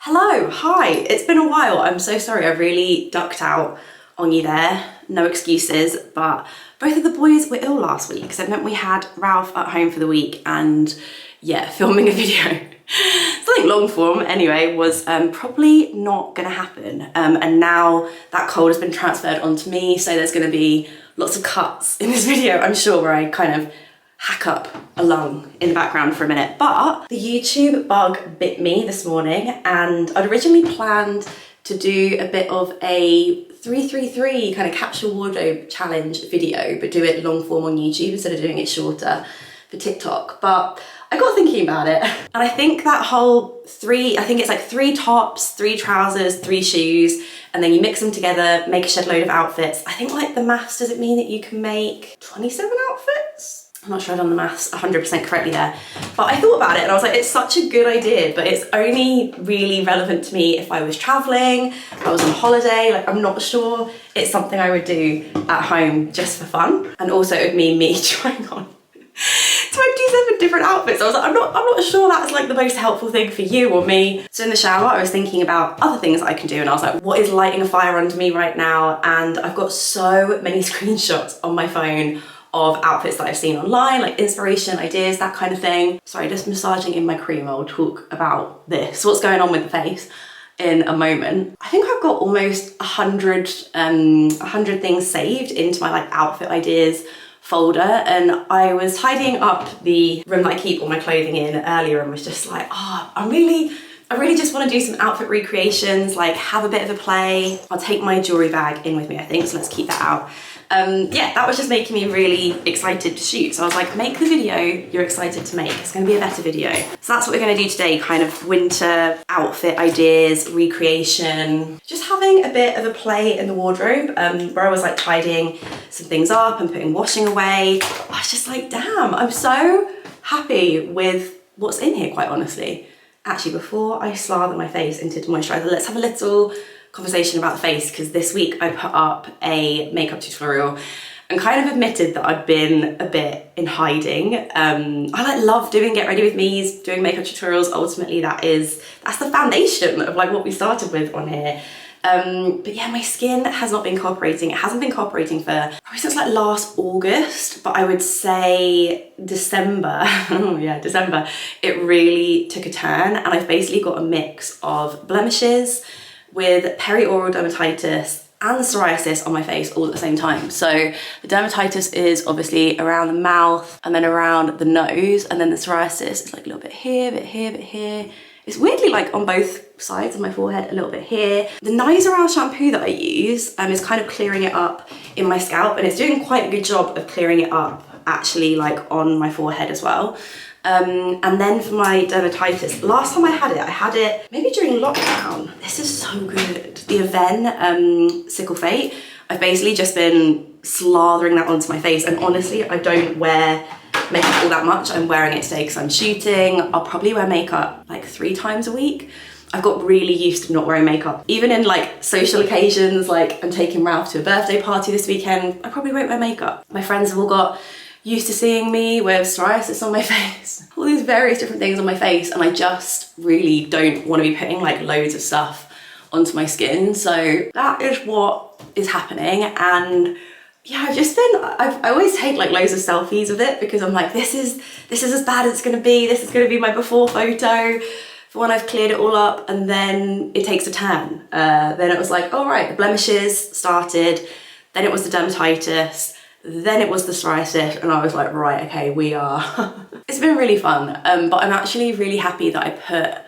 Hello, hi, it's been a while. I'm so sorry, I really ducked out on you there. No excuses, but both of the boys were ill last week, so it meant we had Ralph at home for the week and yeah, filming a video. Something long form anyway was probably not gonna happen. And now that cold has been transferred onto me, so there's gonna be lots of cuts in this video, I'm sure, where I kind of hack up a lung in the background for a minute. But the YouTube bug bit me this morning, and I'd originally planned to do a bit of a 333 kind of capsule wardrobe challenge video, but do it long form on YouTube instead of doing it shorter for TikTok. But I got thinking about it, and I think that whole I think it's like 3 tops, 3 trousers, 3 shoes, and then you mix them together, make a shed load of outfits. I think like the maths, does it mean that you can make 27 outfits? I'm not sure I've done the maths 100% correctly there, but I thought about it and I was like, it's such a good idea, but it's only really relevant to me if I was traveling, if I was on holiday. Like, I'm not sure it's something I would do at home just for fun. And also it would mean me trying on 27 different outfits. I was like, I'm not sure that's like the most helpful thing for you or me. So in the shower, I was thinking about other things that I can do, and I was like, what is lighting a fire under me right now? And I've got so many screenshots on my phone of outfits that I've seen online, like inspiration, ideas, that kind of thing. Sorry, just massaging in my cream. I'll talk about this, what's going on with the face, in a moment. I think I've got almost 100 things saved into my like outfit ideas folder, and I was tidying up the room that I keep all my clothing in earlier and was just like, I really just want to do some outfit recreations, like have a bit of a play. I'll take my jewelry bag in with me, I think, so let's keep that out. Yeah, that was just making me really excited to shoot. So I was like, make the video you're excited to make. It's gonna be a better video. So that's what we're gonna do today, kind of winter outfit ideas, recreation, just having a bit of a play in the wardrobe, where I was like tidying some things up and putting washing away. I was just like, damn, I'm so happy with what's in here, quite honestly. Actually, before I slather my face into moisturizer, let's have a little conversation about the face, because this week I put up a makeup tutorial and kind of admitted that I'd been a bit in hiding. I like love doing get ready with me's, doing makeup tutorials. Ultimately, that's the foundation of like what we started with on here. But yeah, my skin has not been cooperating. It hasn't been cooperating for probably since like last August, but I would say December, oh yeah, December, it really took a turn, and I've basically got a mix of blemishes with perioral dermatitis and psoriasis on my face all at the same time. So the dermatitis is obviously around the mouth and then around the nose, and then the psoriasis is like a little bit here, bit here, bit here. It's weirdly like on both sides of my forehead, a little bit here. The Nizoral shampoo that I use is kind of clearing it up in my scalp, and it's doing quite a good job of clearing it up actually like on my forehead as well. And then for my dermatitis, last time I had it maybe during lockdown. This is so good. The Aven Sickle Fate. I've basically just been slathering that onto my face, and honestly, I don't wear makeup all that much. I'm wearing it today because I'm shooting. I'll probably wear makeup like 3 times a week. I've got really used to not wearing makeup. Even in like social occasions, like I'm taking Ralph to a birthday party this weekend, I probably won't wear makeup. My friends have all got used to seeing me with psoriasis on my face, all these various different things on my face, and I just really don't want to be putting like loads of stuff onto my skin. So that is what is happening. And yeah, I always take like loads of selfies with it, because I'm like, this is as bad as it's gonna be. This is gonna be my before photo for when I've cleared it all up, and then it takes a turn. Then it was like, all right, the blemishes started, then it was the dermatitis, then it was the psoriasis, and I was like, right, okay, we are. It's been really fun, but I'm actually really happy that I put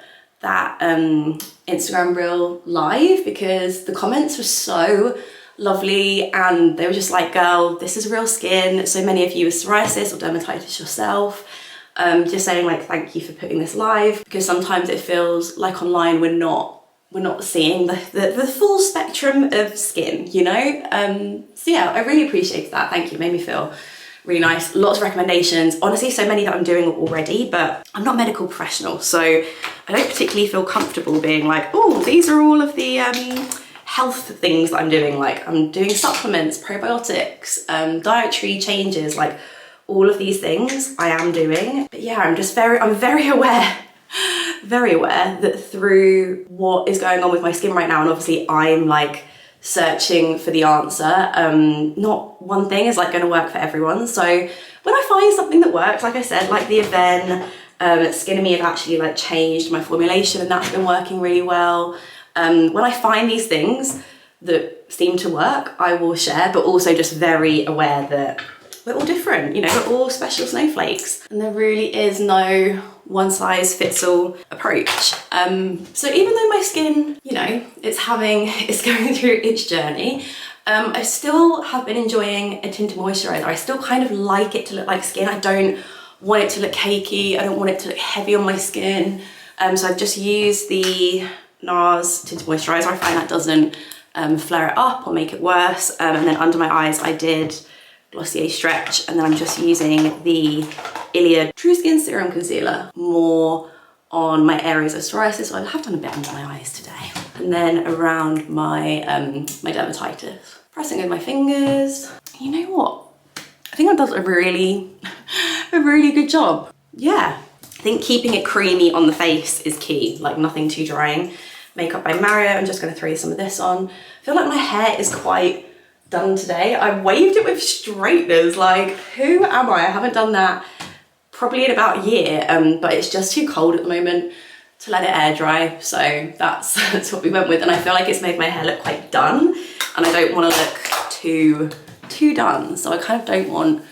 that Instagram reel live, because the comments were so lovely, and they were just like, girl, this is real skin. So many of you with psoriasis or dermatitis yourself, just saying like, thank you for putting this live, because sometimes it feels like online we're not seeing the full spectrum of skin, you know? So yeah, I really appreciate that. Thank you, made me feel really nice. Lots of recommendations, honestly, so many that I'm doing already, but I'm not a medical professional, so I don't particularly feel comfortable being like, oh, these are all of the health things that I'm doing. Like I'm doing supplements, probiotics, dietary changes, like all of these things I am doing. But yeah, I'm very aware very aware that through what is going on with my skin right now, and obviously I'm like searching for the answer, not one thing is like going to work for everyone. So when I find something that works, like I said, like the Aven Skin and Me have actually like changed my formulation and that's been working really well. When I find these things that seem to work, I will share, but also just very aware that we're all different, you know, we're all special snowflakes and there really is no one size fits all approach. So even though my skin, you know, it's going through its journey, I still have been enjoying a tinted moisturizer. I still kind of like it to look like skin. I don't want it to look cakey. I don't want it to look heavy on my skin. So I've just used the NARS tinted moisturizer. I find that doesn't flare it up or make it worse. And then under my eyes, I did Glossier Stretch, and then I'm just using the Iliad True Skin Serum Concealer more on my areas of psoriasis. So I have done a bit under my eyes today. And then around my my dermatitis. Pressing with my fingers. You know what? I think that does a really good job. Yeah. I think keeping it creamy on the face is key, like nothing too drying. Makeup by Mario, I'm just gonna throw some of this on. I feel like my hair is quite done today. I waved it with straighteners, like who am I? I haven't done that probably in about a year, but it's just too cold at the moment to let it air dry. So that's what we went with. And I feel like it's made my hair look quite done and I don't want to look too done. So I kind of don't want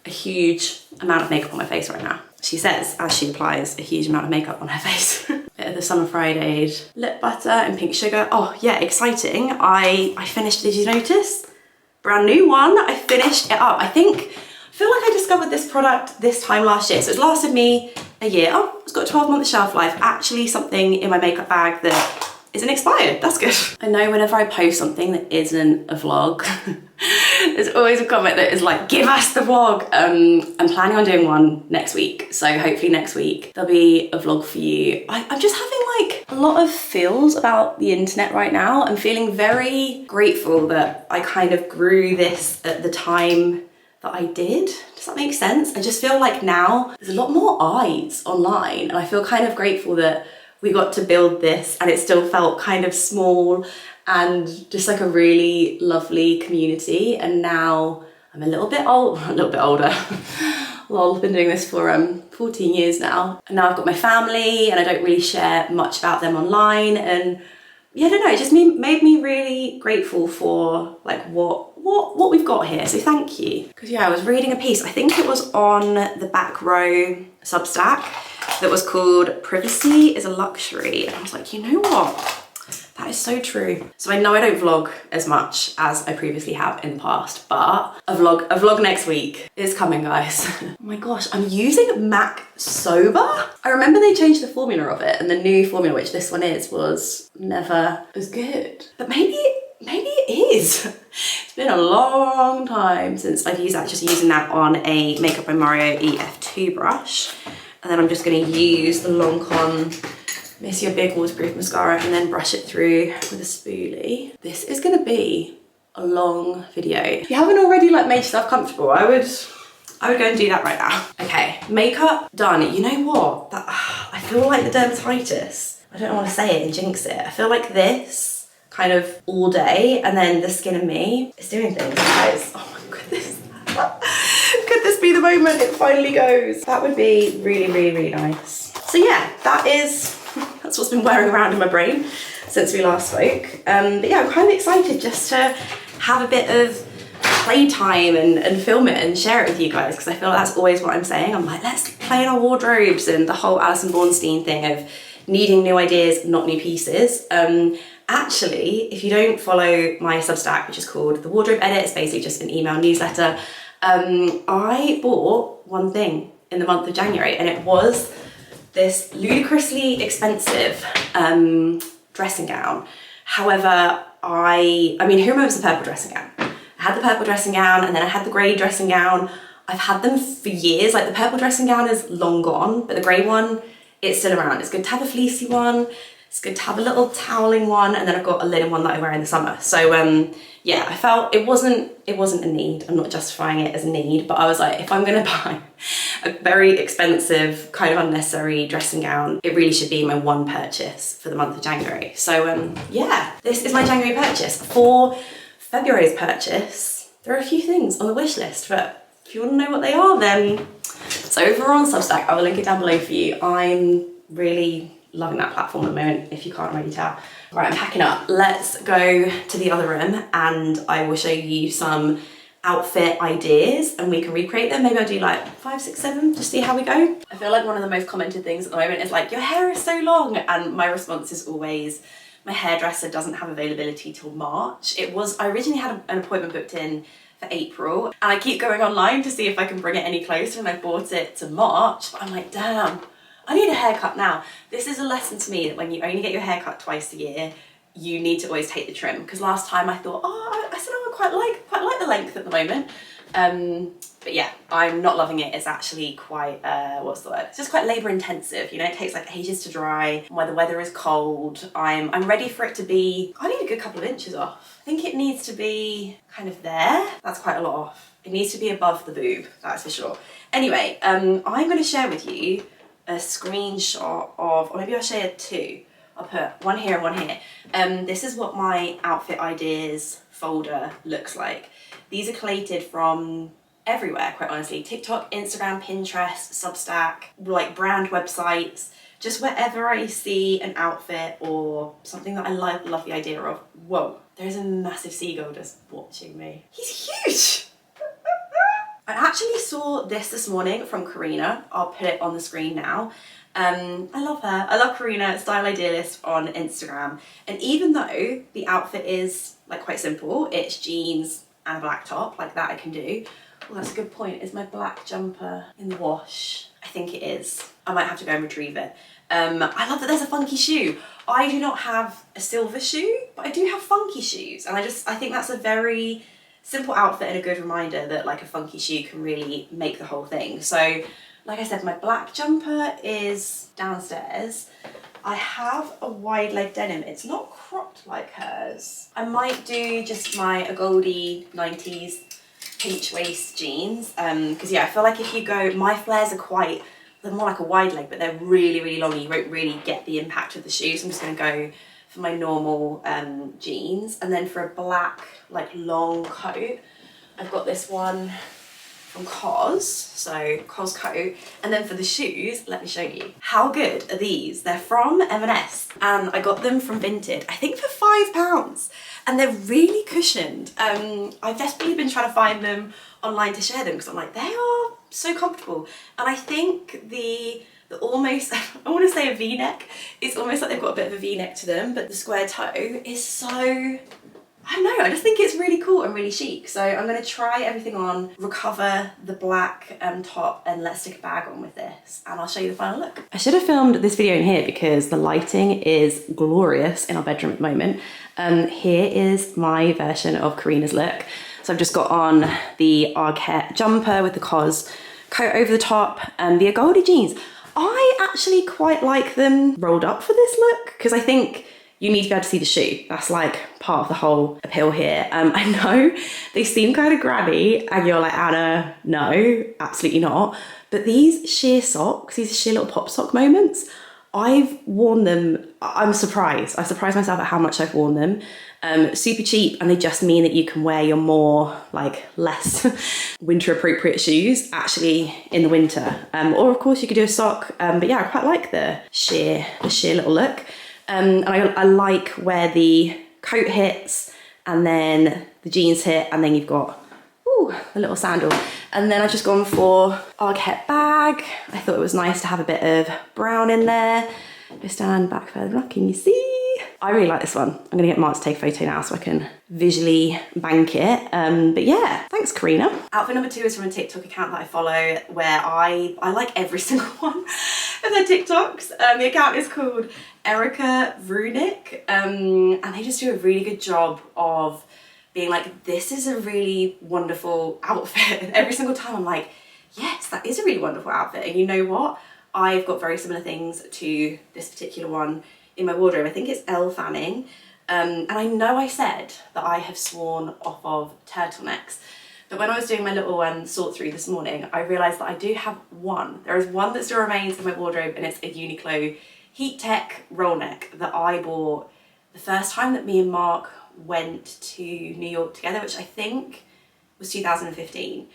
a huge amount of makeup on my face right now. She says, as she applies a huge amount of makeup on her face. Bit of the Summer Friday lip butter and pink sugar. Oh yeah, exciting. I finished, did you notice? Brand new one, I finished it up. I feel like I discovered this product this time last year. So it's lasted me a year. Oh, it's got a 12-month shelf life. Actually something in my makeup bag that isn't expired, that's good. I know whenever I post something that isn't a vlog, there's always a comment that is like, give us the vlog. I'm planning on doing one next week. So hopefully next week there'll be a vlog for you. I'm just having like a lot of feels about the internet right now. I'm feeling very grateful that I kind of grew this at the time that I did. Does that make sense? I just feel like now there's a lot more eyes online and I feel kind of grateful that we got to build this and it still felt kind of small and just like a really lovely community. And now I'm a little bit older. Lol, I've been doing this for 14 years now. And now I've got my family and I don't really share much about them online. And yeah, I don't know, it just made me really grateful for like what we've got here. So thank you. Because yeah, I was reading a piece, I think it was on the Back Row Substack, that was called Privacy is a Luxury. And I was like, you know what? That is so true. So I know I don't vlog as much as I previously have in the past, but a vlog next week is coming, guys. Oh my gosh, I'm using MAC Sober. I remember they changed the formula of it and the new formula, which this one is, was never as good. But maybe it is. It's been a long time since I've used that, just using that on a Makeup by Mario EF2 brush. And then I'm just gonna use the Lancome Miss Your Big Waterproof Mascara and then brush it through with a spoolie. This is gonna be a long video. If you haven't already like made yourself comfortable, I would go and do that right now. Okay, makeup done. You know what? I feel like the dermatitis, I don't want to say it and jinx it. I feel like this kind of all day and then the Skin and Me is doing things, guys. Oh my goodness. Could this be the moment it finally goes? That would be really, really, really nice. So yeah, that's what's been whirring around in my brain since we last spoke. But yeah, I'm kind of excited just to have a bit of playtime and film it and share it with you guys, because I feel like that's always what I'm saying. I'm like, let's play in our wardrobes and the whole Alison Bornstein thing of needing new ideas, not new pieces. Actually, if you don't follow my Substack, which is called The Wardrobe Edit, it's basically just an email newsletter, I bought one thing in the month of January and it was this ludicrously expensive dressing gown. However, I mean, who remembers the purple dressing gown? I had the purple dressing gown and then I had the grey dressing gown. I've had them for years. Like the purple dressing gown is long gone, but the grey one, it's still around. It's good to have a fleecy one. It's good to have a little toweling one. And then I've got a linen one that I wear in the summer. So yeah, I felt it wasn't it wasn't a need. I'm not justifying it as a need, but I was like, if I'm gonna buy a very expensive, kind of unnecessary dressing gown, it really should be my one purchase for the month of January. So yeah, this is my January purchase. For February's purchase, there are a few things on the wish list, but if you want to know what they are, then it's over on Substack. I will link it down below for you. I'm really loving that platform at the moment, if you can't already tell. Right, I'm packing up. Let's go to the other room and I will show you some outfit ideas and we can recreate them. Maybe I'll do like 5, 6, 7, just see how we go. I feel like one of the most commented things at the moment is like, your hair is so long. And my response is always, my hairdresser doesn't have availability till March. I originally had an appointment booked in for April and I keep going online to see if I can bring it any closer and I bought it to March, but I'm like, damn, I need a haircut now. This is a lesson to me that when you only get your hair cut twice a year, you need to always take the trim. Because last time I thought, oh, I said I would quite like the length at the moment. But yeah, I'm not loving it. It's actually quite, what's the word? It's just quite labor intensive. You know, it takes like ages to dry. Where the weather is cold, I'm ready for it to be, I need a good couple of inches off. I think it needs to be kind of there. That's quite a lot off. It needs to be above the boob, that's for sure. Anyway, I'm gonna share with you a screenshot of, or maybe I'll share 2. I'll put one here and one here. This is what my outfit ideas folder looks like. These are collated from everywhere, quite honestly. TikTok, Instagram, Pinterest, Substack, like brand websites, just wherever I see an outfit or something that I love the idea of. Whoa, there's a massive seagull just watching me. He's huge. I actually saw this morning from Karina. I'll put it on the screen now. I love her. I love Karina, Style Idealist on Instagram. And even though the outfit is like quite simple, it's jeans and a black top, like that I can do. Well, that's a good point. Is my black jumper in the wash? I think it is. I might have to go and retrieve it. I love that there's a funky shoe. I do not have a silver shoe, but I do have funky shoes. And I think that's a very simple outfit and a good reminder that like a funky shoe can really make the whole thing. So like I said, my black jumper is downstairs. I have a wide leg denim. It's not cropped like hers. I might do just my Goldie 90s pinch waist jeans. Because yeah, I feel like if you go, my flares are they're more like a wide leg, but they're really, really long. You won't really get the impact of the shoes. So I'm just gonna go for my normal jeans. And then for a black, like long coat, I've got this one from Cos, so Cos coat. And then for the shoes, let me show you. How good are these? They're from M&S and I got them from Vinted, I think for £5. And they're really cushioned. I've desperately been trying to find them online to share them because I'm like, they are so comfortable. And I think the almost, I want to say a V-neck, it's almost like they've got a bit of a V-neck to them, but the square toe is so, I don't know, I just think it's really cool and really chic. So I'm going to try everything on, recover the black top, and let's stick a bag on with this and I'll show you the final look. I should have filmed this video in here because the lighting is glorious in our bedroom at the moment. Here is my version of Karina's look. So I've just got on the Arquette jumper with the Cos coat over the top and the Goldie jeans. I actually quite like them rolled up for this look because I think you need to be able to see the shoe. That's like part of the whole appeal here. I know they seem kind of granny and you're like, Anna, no, absolutely not. But these sheer socks, these sheer little pop sock moments, I've worn them, I'm surprised. I surprised myself at how much I've worn them. Super cheap, and they just mean that you can wear your more, like, less winter appropriate shoes actually in the winter. Or of course you could do a sock, but yeah, I quite like the sheer little look. And I like where the coat hits and then the jeans hit and then you've got a little sandal. And then I've just gone for Arquette bag. I thought it was nice to have a bit of brown in there. Just stand back further up, can you see? I really like this one. I'm gonna get Mark to take a photo now so I can visually bank it. But yeah, thanks Karina. Outfit number 2 is from a TikTok account that I follow where I like every single one of their TikToks. The account is called Erica Vrunick, and they just do a really good job of being like, this is a really wonderful outfit. And every single time I'm like, yes, that is a really wonderful outfit. And you know what? I've got very similar things to this particular one in my wardrobe. I think it's Elle Fanning. And I know I said that I have sworn off of turtlenecks, but when I was doing my little sort through this morning, I realised that I do have one. There is one that still remains in my wardrobe, and it's a Uniqlo Heat Tech roll neck that I bought the first time that me and Mark went to New York together, which I think was 2015.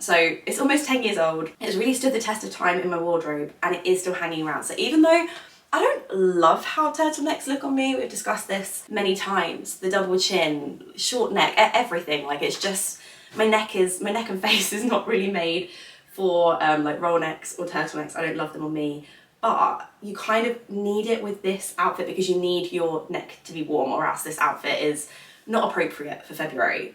So it's almost 10 years old. It's really stood the test of time in my wardrobe, and it is still hanging around. So even though I don't love how turtlenecks look on me, we've discussed this many times, the double chin, short neck, everything, like it's just, my neck and face is not really made for like roll necks or turtlenecks. I don't love them on me. But you kind of need it with this outfit because you need your neck to be warm, or else this outfit is not appropriate for February.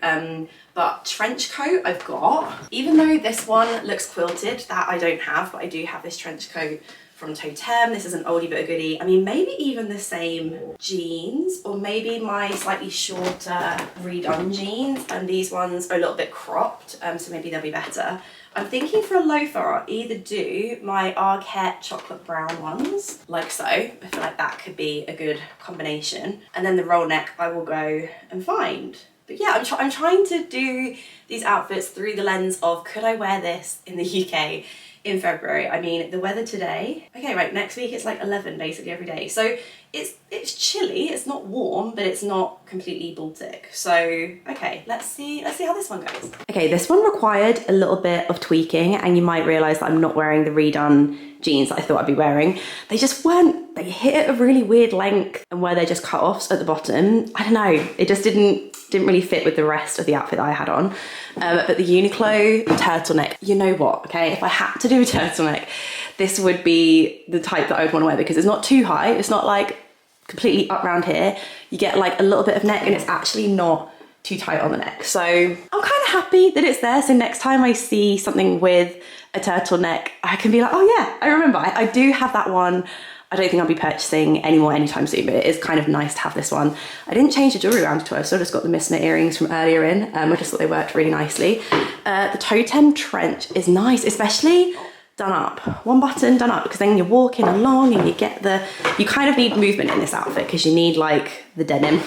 But trench coat I've got, even though this one looks quilted, that I don't have, but I do have this trench coat from Totem. This is an oldie but a goodie. I mean, maybe even the same jeans, or maybe my slightly shorter redone jeans, and these ones are a little bit cropped, so maybe they'll be better. I'm thinking for a loafer, I'll either do my Arquette chocolate brown ones, like so. I feel like that could be a good combination. And then the roll neck I will go and find. But yeah, I'm trying to do these outfits through the lens of, could I wear this in the UK in February? I mean, the weather today, okay, right, next week it's like 11 basically every day. So it's chilly, it's not warm, but it's not completely Baltic. So, okay, let's see how this one goes. Okay, this one required a little bit of tweaking, and you might realize that I'm not wearing the redone jeans that I thought I'd be wearing. They just weren't, they hit a really weird length, and where they're just cut offs at the bottom, I don't know, it just didn't really fit with the rest of the outfit that I had on. But the Uniqlo turtleneck, you know what, okay, if I had to do a turtleneck, this would be the type that I would want to wear, because it's not too high, it's not like completely up round here. You get like a little bit of neck, and it's actually not too tight on the neck. So I'm kind of happy that it's there. So next time I see something with a turtleneck, I can be like, oh yeah, I remember. I do have that one. I don't think I'll be purchasing any more anytime soon, but it is kind of nice to have this one. I didn't change the jewellery around to it, so I just got the Missner earrings from earlier in. I just thought they worked really nicely. The Totem trench is nice, especially done up. One button done up, because then you're walking along and you kind of need movement in this outfit, because you need like the denim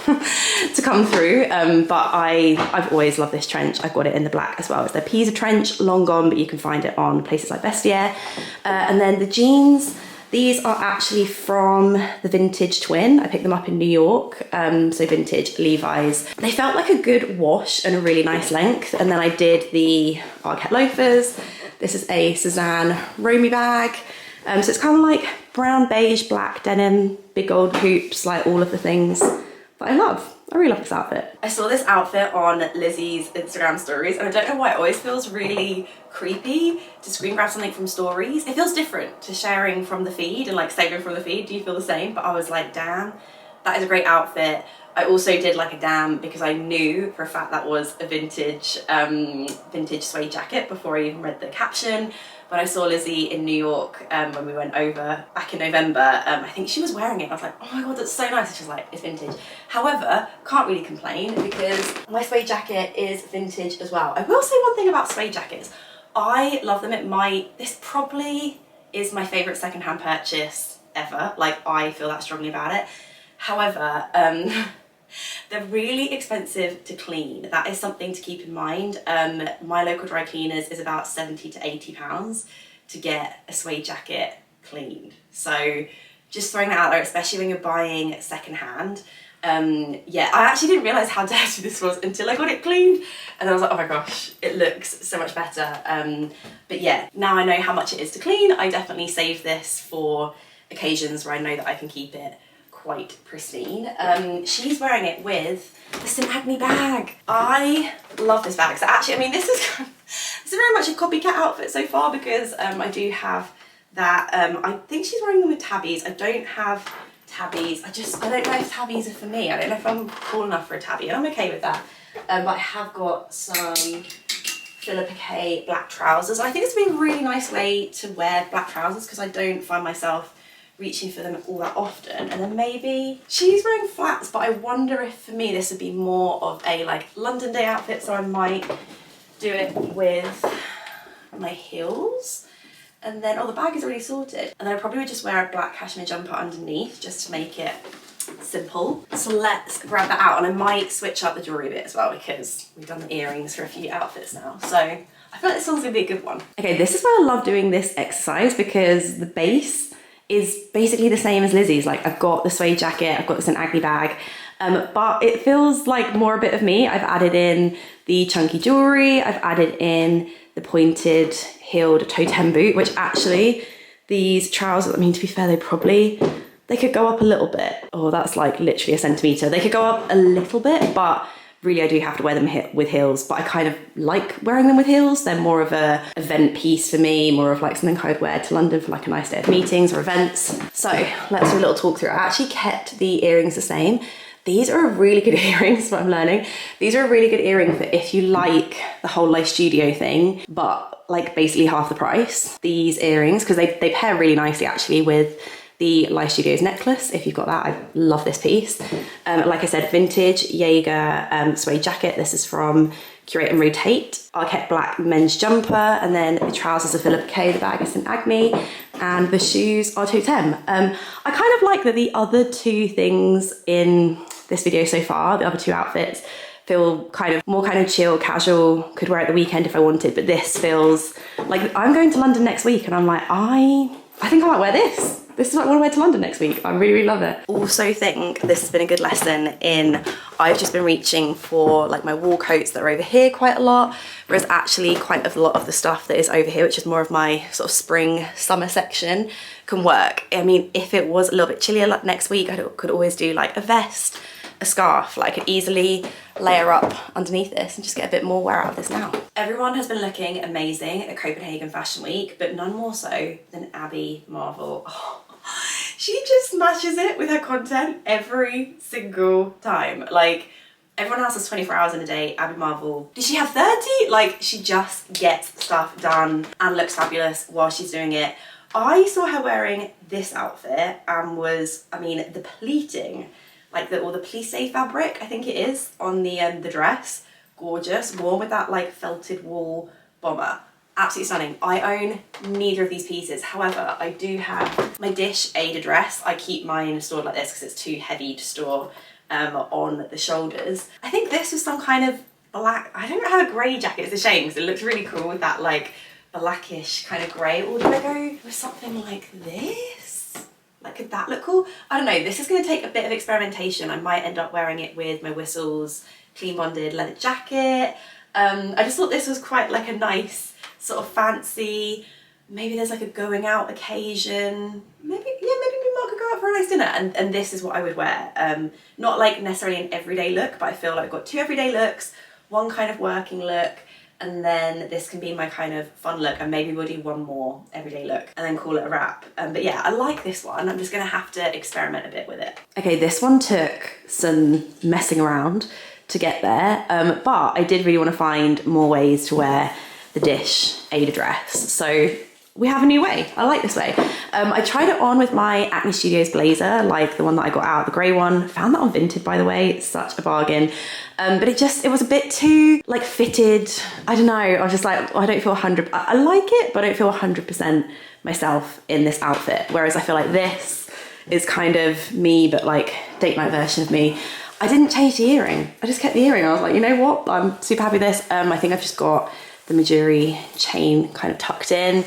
to come through. But I've always loved this trench. I've got it in the black as well. It's their Pisa trench, long gone, but you can find it on places like Vestiaire. And then the jeans, these are actually from the Vintage Twin. I picked them up in New York, so vintage Levi's. They felt like a good wash and a really nice length. And then I did the Arquette loafers. This is a Suzanne Romy bag. So it's kind of like brown, beige, black denim, big old hoops, like all of the things that I love. I really love this outfit. I saw this outfit on Lizzie's Instagram stories, and I don't know why it always feels really creepy to screen grab something from stories. It feels different to sharing from the feed and like saving from the feed. Do you feel the same? But I was like, damn, that is a great outfit. I also did like a damn because I knew for a fact that was a vintage suede jacket before I even read the caption. When I saw Lizzie in New York when we went over back in November, I think she was wearing it. I was like, oh my god, that's so nice. And she's like, it's vintage. However, can't really complain because my suede jacket is vintage as well. I will say one thing about suede jackets. I love them. This probably is my favourite secondhand purchase ever. Like, I feel that strongly about it. However, they're really expensive to clean. That is something to keep in mind. My local dry cleaners is about 70 to 80 pounds to get a suede jacket cleaned. So just throwing that out there, especially when you're buying secondhand. Yeah, I actually didn't realise how dirty this was until I got it cleaned. And then I was like, oh my gosh, it looks so much better. But yeah, now I know how much it is to clean. I definitely save this for occasions where I know that I can keep it quite pristine. She's wearing it with the St. Agni bag. I love this bag. So actually, I mean, this is very much a copycat outfit so far because I do have that. I think she's wearing them with tabbies. I don't have tabbies. I don't know if tabbies are for me. I don't know if I'm cool enough for a tabby, and I'm okay with that. But I have got some Philippa K black trousers. I think it's been a really nice way to wear black trousers because I don't find myself reaching for them all that often. And then maybe she's wearing flats, but I wonder if for me this would be more of a like London day outfit, so I might do it with my heels. And then, oh, the bag is already sorted. And then I probably would just wear a black cashmere jumper underneath just to make it simple. So let's grab that out, and I might switch up the jewellery a bit as well because we've done the earrings for a few outfits now. So I feel like this one's gonna be a good one. Okay, this is why I love doing this exercise, because the base is basically the same as Lizzie's. Like, I've got the suede jacket, I've got this in Agni bag, but it feels like more a bit of me. I've added in the chunky jewellery, I've added in the pointed heeled totem boot, which actually these trousers, I mean, to be fair, they could go up a little bit. Oh, that's like literally a centimetre. They could go up a little bit, but really I do have to wear them with heels, but I kind of like wearing them with heels. They're more of a event piece for me, more of like something I'd wear to London for like a nice day of meetings or events. So let's do a little talk through. I actually kept the earrings the same. These are a really good earrings, what I'm learning. These are a really good earring for if you like the whole life studio thing, but like basically half the price. These earrings, because they pair really nicely actually with the Life Studios necklace. If you've got that, I love this piece. Like I said, vintage Jaeger suede jacket. This is from Curate and Rotate. Arquette black men's jumper, and then the trousers are Philip K, the bag is in Agni, and the shoes are Totem. I kind of like that the other two things in this video so far, the other two outfits, feel kind of more kind of chill, casual, could wear it the weekend if I wanted, but this feels like I'm going to London next week and I'm like, I think I might wear this. This is what I want to wear to London next week. I really, really love it. Also think this has been a good lesson in, I've just been reaching for like my wool coats that are over here quite a lot, whereas actually quite a lot of the stuff that is over here, which is more of my sort of spring, summer section, can work. I mean, if it was a little bit chillier like next week, I could always do like a vest, a scarf. Like I could easily layer up underneath this and just get a bit more wear out of this now. Everyone has been looking amazing at Copenhagen Fashion Week, but none more so than Abby Marvel. Oh, she just smashes it with her content every single time. Like, everyone else has 24 hours in a day. Abby Marvel, did she have 30? Like, she just gets stuff done and looks fabulous while she's doing it. I saw her wearing this outfit and was, I mean, the pleating, like the plissé fabric, I think it is, on the dress, gorgeous, worn with that like felted wool bomber. Absolutely stunning. I own neither of these pieces. However, I do have my Dish Ada dress. I keep mine stored like this because it's too heavy to store on the shoulders. I think this was some kind of black, I don't have a grey jacket, it's a shame because it looks really cool with that like blackish kind of grey. Or do I go with something like this? Like, could that look cool? I don't know, this is gonna take a bit of experimentation. I might end up wearing it with my Whistles clean bonded leather jacket. I just thought this was quite like a nice, sort of fancy, maybe there's like a going out occasion, maybe Mark could go out for a nice dinner, and this is what I would wear. Not like necessarily an everyday look, but I feel like I've got two everyday looks, one kind of working look, and then this can be my kind of fun look, and maybe we'll do one more everyday look and then call it a wrap. But yeah, I like this one. I'm just gonna have to experiment a bit with it. Okay, this one took some messing around to get there, but I did really want to find more ways to wear the Dish Ada dress. So we have a new way. I like this way. I tried it on with my Acne Studios blazer, like the one that I got out, the grey one. Found that on Vinted, by the way. It's such a bargain. But it was a bit too like fitted. I don't know. I was just like, I don't feel 100. I like it, but I don't feel 100% myself in this outfit. Whereas I feel like this is kind of me, but like date night version of me. I didn't change the earring. I just kept the earring. I was like, you know what? I'm super happy with this. I think I've just got the Mejuri chain kind of tucked in.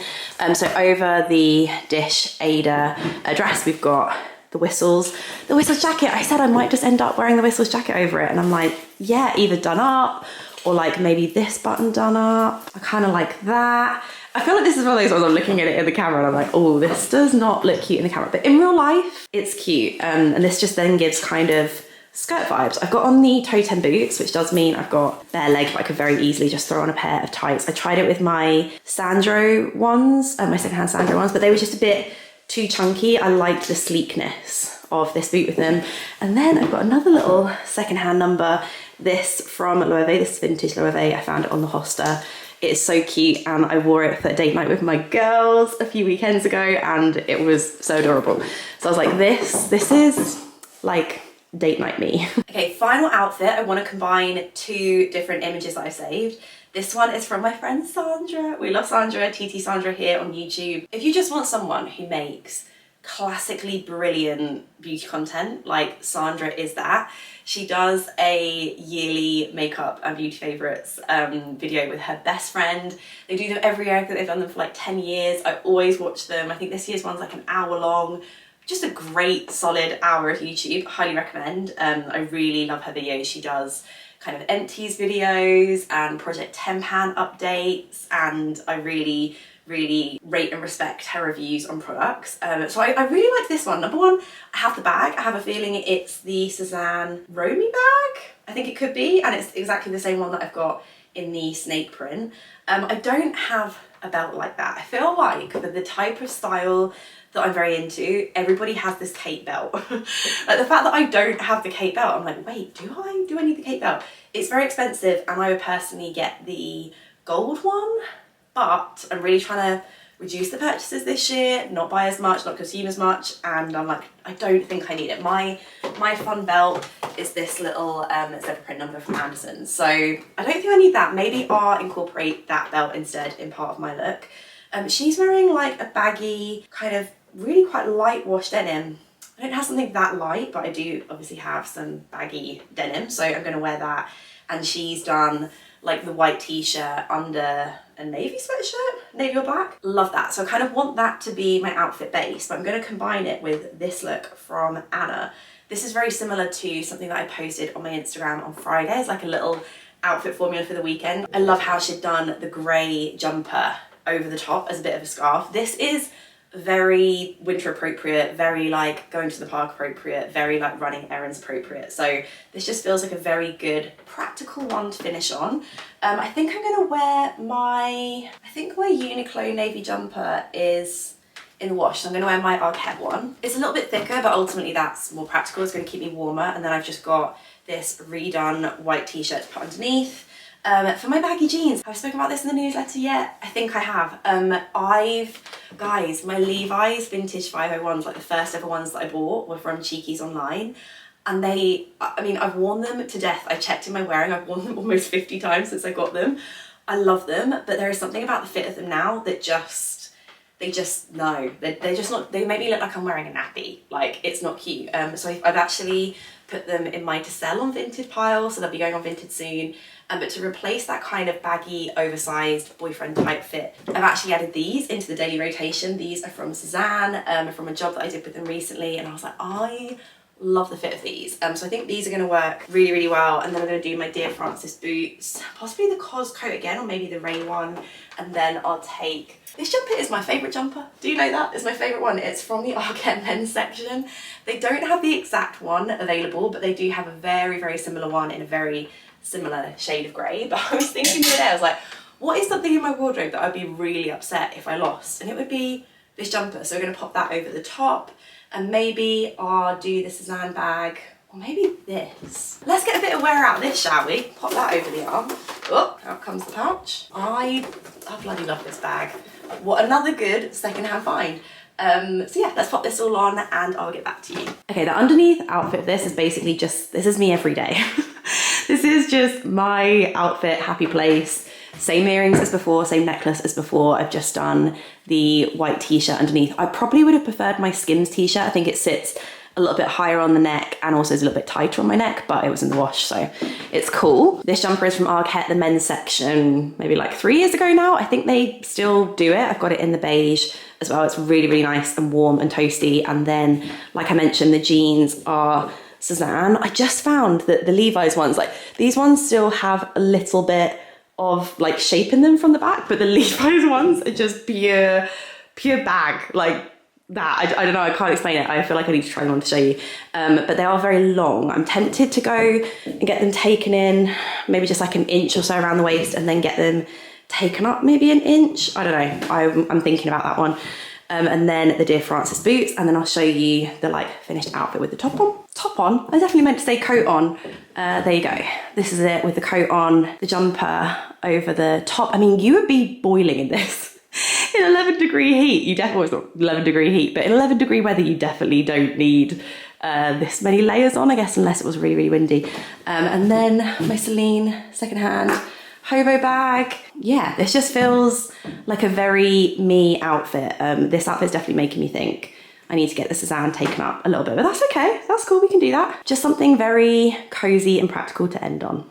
So over the Dish Ada dress, we've got the Whistles jacket. I said I might just end up wearing the Whistles jacket over it. And I'm like, yeah, either done up or like maybe this button done up. I kind of like that. I feel like this is one of those ones I'm looking at it in the camera and I'm like, oh, this does not look cute in the camera. But in real life, it's cute. And this just then gives kind of skirt vibes. I've got on the Totem boots, which does mean I've got bare leg, but I could very easily just throw on a pair of tights. I tried it with my Sandro ones, my secondhand Sandro ones, but they were just a bit too chunky. I liked the sleekness of this boot with them. And then I've got another little secondhand number, this from Loewe, this is vintage Loewe. I found it on the Hosta. It's so cute, and I wore it for a date night with my girls a few weekends ago, and it was so adorable. So I was like, this is like date night me. Okay, final outfit. I want to combine two different images that I saved. This one is from my friend Sandra. We love Sandra, TT Sandra here on YouTube. If you just want someone who makes classically brilliant beauty content. Like Sandra is that. She does a yearly makeup and beauty favourites video with her best friend. They do them every year. I think they've done them for like 10 years. I always watch them. I think this year's one's like an hour long. Just a great solid hour of YouTube. Highly recommend. I really love her videos. She does kind of empties videos and Project 10 pan updates, and I really rate and respect her reviews on products. So I really like this one. Number one, I have the bag. I have a feeling it's the Suzanne Romy bag. I think it could be, and it's exactly the same one that I've got in the snake print. I don't have a belt like that. I feel like for the type of style that I'm very into, everybody has this cape belt. Like the fact that I don't have the cape belt, I'm like, wait, do I need the cape belt? It's very expensive, and I would personally get the gold one, but I'm really trying to reduce the purchases this year, not buy as much, not consume as much, and I'm like, I don't think I need it. My fun belt is this little zebra print number from Anderson, so I don't think I need that. Maybe I'll incorporate that belt instead in part of my look. She's wearing like a baggy, kind of really quite light wash denim. I don't have something that light, but I do obviously have some baggy denim, so I'm going to wear that. And she's done like the white t-shirt under a navy sweatshirt, navy or black. Love that. So I kind of want that to be my outfit base, but I'm going to combine it with this look from Anna. This is very similar to something that I posted on my Instagram on Friday. It's like a little outfit formula for the weekend. I love how she'd done the grey jumper over the top as a bit of a scarf. This is very winter appropriate, very like going to the park appropriate, very like running errands appropriate. So this just feels like a very good practical one to finish on. I think I'm gonna wear my Uniqlo navy jumper is in the wash, so I'm gonna wear my Arquette one. It's a little bit thicker, but ultimately that's more practical. It's gonna keep me warmer. And then I've just got this redone white t-shirt to put underneath. For my baggy jeans, have I spoken about this in the newsletter yet? I think I have. Guys, my Levi's vintage 501s, like the first ever ones that I bought, were from Cheekies online. And I've worn them to death. I checked in my wearing, I've worn them almost 50 times since I got them. I love them, but there is something about the fit of them now that they're just not, they make me look like I'm wearing a nappy. Like, it's not cute. So I've actually put them in my to sell on Vinted pile, so they'll be going on Vinted soon. But to replace that kind of baggy, oversized boyfriend type fit, I've actually added these into the daily rotation. These are from Suzanne, from a job that I did with them recently, and I was like, I love the fit of these. So I think these are going to work really, really well. And then I'm going to do my Dear Francis boots, possibly the Cos coat again, or maybe the Ray one. And then I'll take, this jumper is my favourite jumper. Do you know that? It's my favourite one. It's from the Arquette men's section. They don't have the exact one available, but they do have a very, very similar one in a very similar shade of grey. But I was thinking the other day, I was like, what is something in my wardrobe that I'd be really upset if I lost? And it would be this jumper. So we're going to pop that over the top, and maybe I'll do the Suzanne bag, or maybe this. Let's get a bit of wear out of this, shall we? Pop that over the arm. Oh, out comes the pouch. I bloody love this bag. What another good secondhand find. So yeah, let's pop this all on and I'll get back to you. Okay, the underneath outfit of this is basically just, this is me every day. This is just my outfit, happy place. Same earrings as before, same necklace as before. I've just done the white t-shirt underneath. I probably would have preferred my Skims t-shirt. I think it sits a little bit higher on the neck and also is a little bit tighter on my neck, but it was in the wash, so it's cool. This jumper is from Arquette, the men's section, maybe like 3 years ago now. I think they still do it. I've got it in the beige as well. It's really, really nice and warm and toasty. And then, like I mentioned, the jeans are Suzanne. I just found that the Levi's ones, like these ones still have a little bit of like shape in them from the back, but the Levi's ones are just pure bag, like that. I don't know, I can't explain it. I feel like I need to try one to show you. But they are very long. I'm tempted to go and get them taken in, maybe just like an inch or so around the waist, and then get them taken up maybe an inch. I don't know, I'm thinking about that one. And then the Dear Francis boots, and then I'll show you the like finished outfit with the top on. Top on? I definitely meant to say coat on. There you go. This is it with the coat on, the jumper over the top. I mean, you would be boiling in this. In 11-degree heat, you definitely, well, it's not 11-degree heat, but in 11-degree weather, you definitely don't need this many layers on, I guess, unless it was really, really windy. And then my Celine secondhand hobo bag. Yeah, this just feels like a very me outfit. This outfit's definitely making me think, I need to get the Suzanne taken up a little bit, but that's okay. That's cool, we can do that. Just something very cozy and practical to end on.